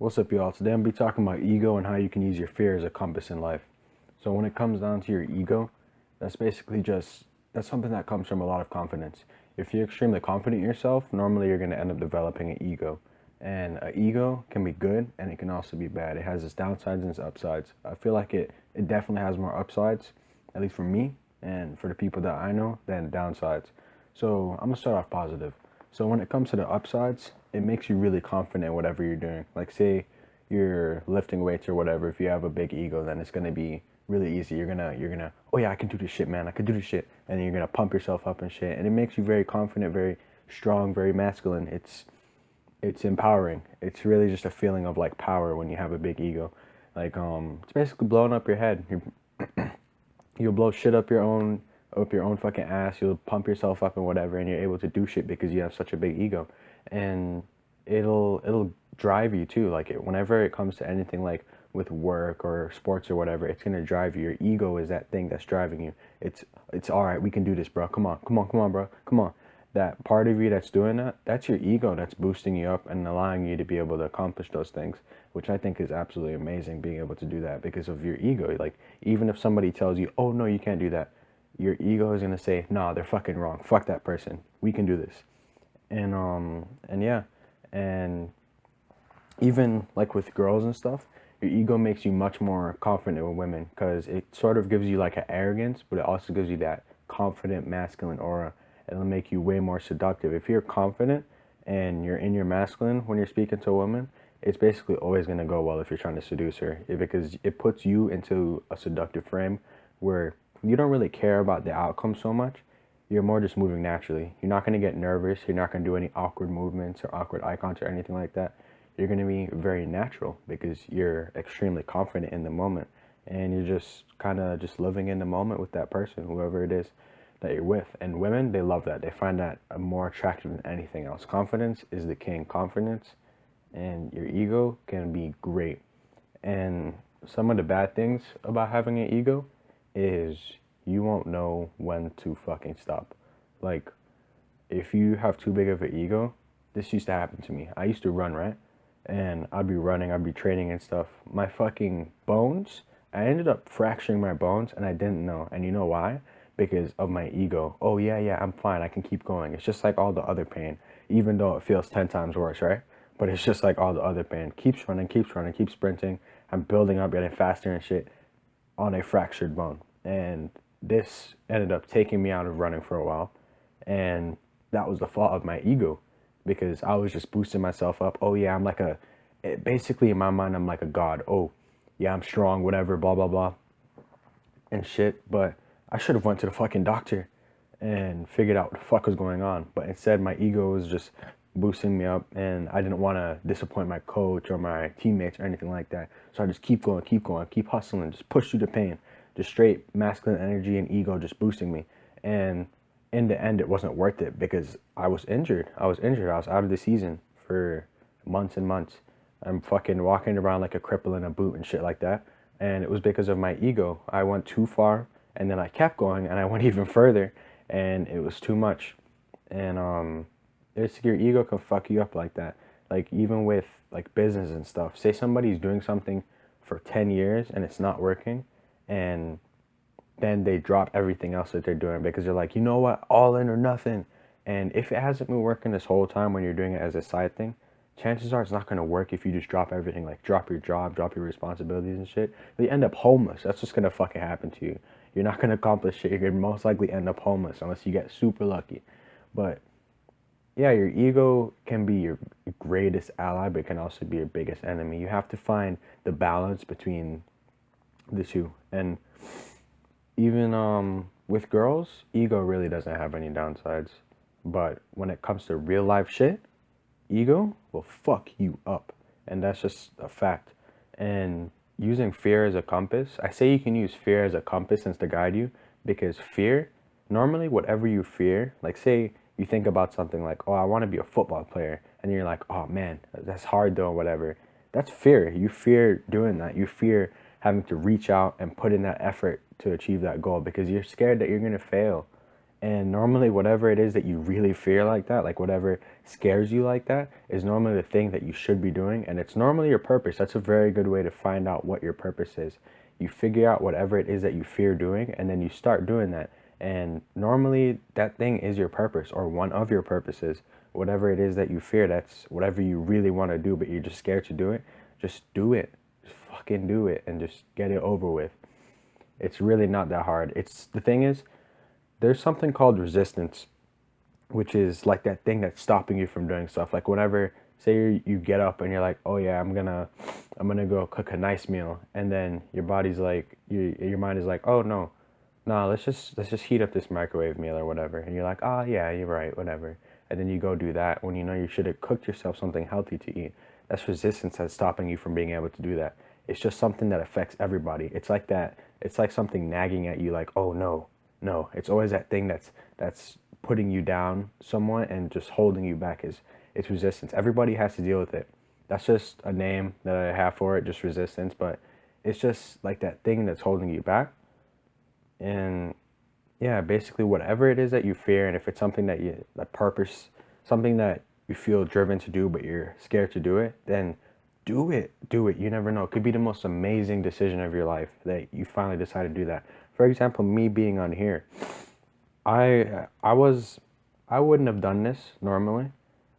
What's up, y'all? Today I'm gonna be talking about ego and how you can use your fear as a compass in life. So when it comes down to your ego, that's basically just that's something that comes from a lot of confidence. If you're extremely confident in yourself, normally you're gonna end up developing an ego. And an ego can be good and it can also be bad. It has its downsides and its upsides. I feel like it definitely has more upsides, at least for me and for the people that I know, than downsides. So I'm gonna start off positive. So when it comes to the upsides, it makes you really confident in whatever you're doing. Like say you're lifting weights or whatever, if you have a big ego, then it's gonna be really easy. You're gonna oh yeah, I can do this shit, man. I can do this shit. And you're gonna pump yourself up and shit. And it makes you very confident, very strong, very masculine. It's empowering. It's really just a feeling of like power when you have a big ego. Like it's basically blowing up your head. You'll blow shit up your own fucking ass. You'll pump yourself up and whatever, and you're able to do shit because you have such a big ego, and it'll drive you too. Like whenever it comes to anything like with work or sports or whatever, it's gonna drive you. Your ego is that thing that's driving you. It's all right. We can do this, bro. Come on, come on, come on, bro. Come on. That part of you that's doing that, that's your ego that's boosting you up and allowing you to be able to accomplish those things, which I think is absolutely amazing being able to do that because of your ego. Like, even if somebody tells you, oh no, you can't do that, your ego is gonna say, nah, they're fucking wrong. Fuck that person. We can do this. And yeah. And even like with girls and stuff, your ego makes you much more confident with women because it sort of gives you like an arrogance, but it also gives you that confident masculine aura. It'll make you way more seductive. If you're confident and you're in your masculine when you're speaking to a woman, it's basically always going to go well if you're trying to seduce her because it puts you into a seductive frame where you don't really care about the outcome so much. You're more just moving naturally. You're not going to get nervous. You're not going to do any awkward movements or awkward eye contact or anything like that. You're going to be very natural because you're extremely confident in the moment and you're just kind of just living in the moment with that person, whoever it is that you're with. And women, they love that. They find that more attractive than anything else. Confidence is the king. Confidence and your ego can be great. And some of the bad things about having an ego is you won't know when to fucking stop. Like, if you have too big of an ego, this used to happen to me. I used to run, right? And I'd be running, I'd be training and stuff. My fucking bones, I ended up fracturing my bones and I didn't know. And you know why? Because of my ego. Oh, yeah, yeah, I'm fine. I can keep going. It's just like all the other pain, even though it feels 10 times worse, right? But it's just like all the other pain. Keeps running, keeps running, keeps sprinting. I'm building up, getting faster and shit on a fractured bone. And this ended up taking me out of running for a while. And that was the fault of my ego because I was just boosting myself up. Oh, yeah, I'm like basically in my mind, I'm like a god. Oh, yeah, I'm strong, whatever, blah, blah, blah, and shit. But I should have went to the fucking doctor and figured out what the fuck was going on. But instead, my ego was just boosting me up, and I didn't want to disappoint my coach or my teammates or anything like that. So I just keep going, keep hustling, just push through the pain, just straight masculine energy and ego just boosting me. And in the end, it wasn't worth it because I was injured. I was injured. I was out of the season for months and months. I'm fucking walking around like a cripple in a boot and shit like that. And it was because of my ego. I went too far and then I kept going and I went even further and it was too much. And it's your ego can fuck you up like that. Like even with like business and stuff. Say somebody's doing something for 10 years and it's not working and then they drop everything else that they're doing because they're like, you know what, all in or nothing. And if it hasn't been working this whole time when you're doing it as a side thing, chances are it's not going to work if you just drop everything, like drop your job, drop your responsibilities and shit. You end up homeless. That's what's going to fucking happen to you. You're not going to accomplish shit. You're going to most likely end up homeless unless you get super lucky. But yeah, your ego can be your greatest ally, but it can also be your biggest enemy. You have to find the balance between the two. And even with girls, ego really doesn't have any downsides. But when it comes to real life shit, ego will fuck you up. And that's just a fact. And using fear as a compass, I say you can use fear as a compass and to guide you because fear, normally whatever you fear, like say you think about something like, oh, I want to be a football player. And you're like, oh man, that's hard though, whatever. That's fear. You fear doing that. You fear having to reach out and put in that effort to achieve that goal because you're scared that you're going to fail. And normally, whatever it is that you really fear like that, like whatever scares you like that, is normally the thing that you should be doing. And it's normally your purpose. That's a very good way to find out what your purpose is. You figure out whatever it is that you fear doing, and then you start doing that. And normally, that thing is your purpose or one of your purposes. Whatever it is that you fear, that's whatever you really want to do, but you're just scared to do it. Just do it. Just fucking do it and just get it over with. It's really not that hard. It's the thing is, there's something called resistance, which is like that thing that's stopping you from doing stuff. Like whenever, say you get up and you're like, oh yeah, I'm gonna go cook a nice meal, and then your body's like, your mind is like, oh no, no, let's just heat up this microwave meal or whatever, and you're like, oh yeah, you're right, whatever, and then you go do that when you know you should have cooked yourself something healthy to eat. That's resistance that's stopping you from being able to do that. It's just something that affects everybody. It's like that. It's like something nagging at you, like, oh no, no. It's always that thing that's putting you down somewhat and just holding you back. Is it's resistance. Everybody has to deal with it. That's just a name that I have for it, just resistance. But it's just like that thing that's holding you back. And yeah, basically whatever it is that you fear, and if it's something that you, that purpose, something that you feel driven to do, but you're scared to do it, then do it. Do it. You never know. It could be the most amazing decision of your life that you finally decide to do that. For example, me being on here, I I wouldn't have done this normally,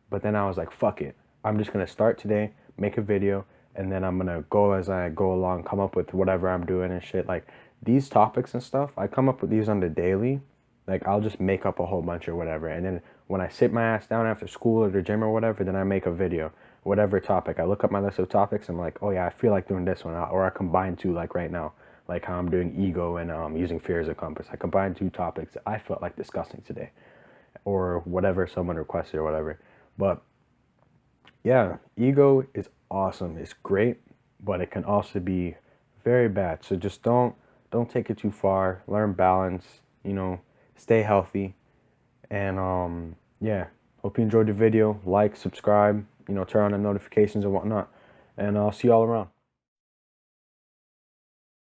but then I was like, fuck it. I'm just gonna start today, make a video, and then I'm gonna go as I go along, come up with whatever I'm doing and shit. Like these topics and stuff, I come up with these on the daily. Like I'll just make up a whole bunch or whatever, and then when I sit my ass down after school or the gym or whatever, then I make a video, whatever topic. I look up my list of topics. I'm like, oh yeah, I feel like doing this one, or I combine two, like right now, like how I'm doing ego and using fear as a compass. I combine two topics that I felt like discussing today, or whatever someone requested or whatever. But yeah, ego is awesome. It's great, but it can also be very bad. So just don't take it too far. Learn balance, you know, stay healthy. And yeah, hope you enjoyed the video. Like, subscribe, you know, turn on the notifications and whatnot. And I'll see y'all around.